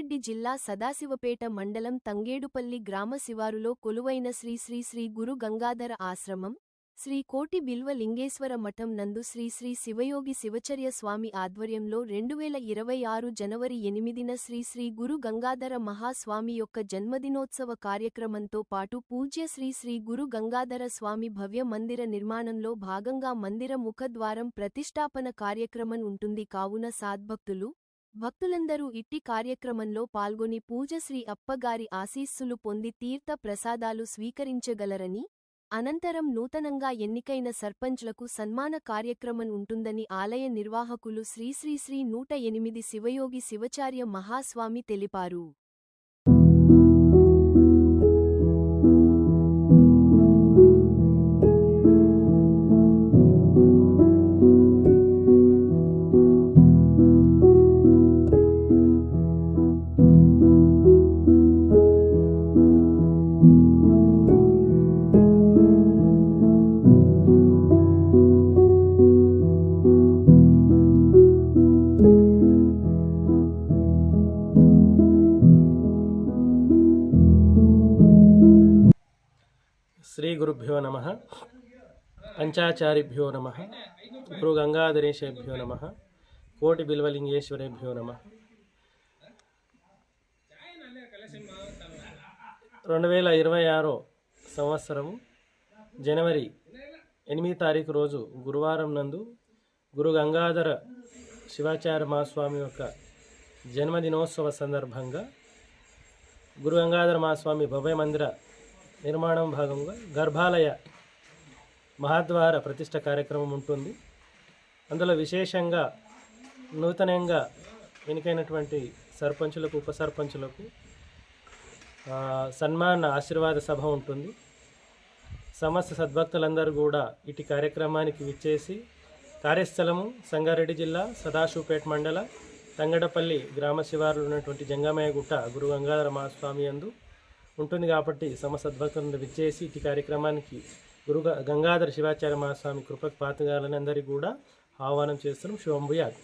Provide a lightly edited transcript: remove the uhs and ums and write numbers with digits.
సంగారెడ్డి జిల్లా సదాశివపేట మండలం తంగేడుపల్లి గ్రామ శివారులో కొలువైన శ్రీ శ్రీ శ్రీ గురు గంగాధర ఆశ్రమం, శ్రీ కోటి బిల్వ లింగేశ్వర మఠం నందు శ్రీ శ్రీ శివయోగి శివచర్య స్వామి ఆధ్వర్యంలో 2026 జనవరి 8న శ్రీ శ్రీ గురు గంగాధర మహాస్వామి యొక్క జన్మదినోత్సవ కార్యక్రమంతో పాటు పూజ్య శ్రీ శ్రీ గురు గంగాధర స్వామి భవ్య మందిర నిర్మాణంలో భాగంగా మందిర ముఖద్వారం ప్రతిష్టాపన కార్యక్రమం ఉంటుంది. కావున సాద్భక్తులు భక్తులందరూ ఇట్టి కార్యక్రమంలో పాల్గొని పూజ శ్రీ అప్పగారి ఆశీస్సులు పొంది తీర్థ ప్రసాదాలు స్వీకరించగలరని, అనంతరం నూతనంగా ఎన్నికైన సర్పంచ్లకు సన్మాన కార్యక్రమం ఉంటుందని ఆలయ నిర్వాహకులు శ్రీ శ్రీ శ్రీ 108 శివయోగి శివచార్య మహాస్వామి తెలిపారు. శ్రీ గురుభ్యో నమః. పంచాచారిభ్యో నమః. గురు గంగాధరేశేభ్యో నమః. కోటి బిల్వలింగేశ్వరేభ్యో నమః. 2026 సంవత్సరము జనవరి 8 తారీఖు రోజు గురువారం నందు గురు గంగాధర శివాచార్య మహాస్వామి యొక్క జన్మదినోత్సవ సందర్భంగా గురు గంగాధర మహాస్వామి భవ్య మందిర నిర్మాణం భాగంగా గర్భాలయ మహాద్వార ప్రతిష్ట కార్యక్రమం ఉంటుంది. అందులో విశేషంగా నూతనంగా ఎన్నికైనటువంటి సర్పంచులకు ఉప సర్పంచులకు సన్మాన ఆశీర్వాద సభ ఉంటుంది. సమస్త సద్భక్తులందరూ కూడా ఇటు కార్యక్రమానికి విచ్చేసి కార్యస్థలము సంగారెడ్డి జిల్లా సదాశివపేట మండల తంగడపల్లి గ్రామ శివారులో ఉన్నటువంటి జంగమయ్య గుట్ట గురు గంగాధర మహాస్వామి యందు ఉంటుంది. కాబట్టి సమస్త సద్భక్తులను విచ్చేసి ఇటు కార్యక్రమానికి గురు గంగాధర శివాచార్య మహాస్వామి కృపకు పాత్రగాలని అందరికీ కూడా ఆహ్వానం చేస్తున్నాం. శుభం భూయాత్.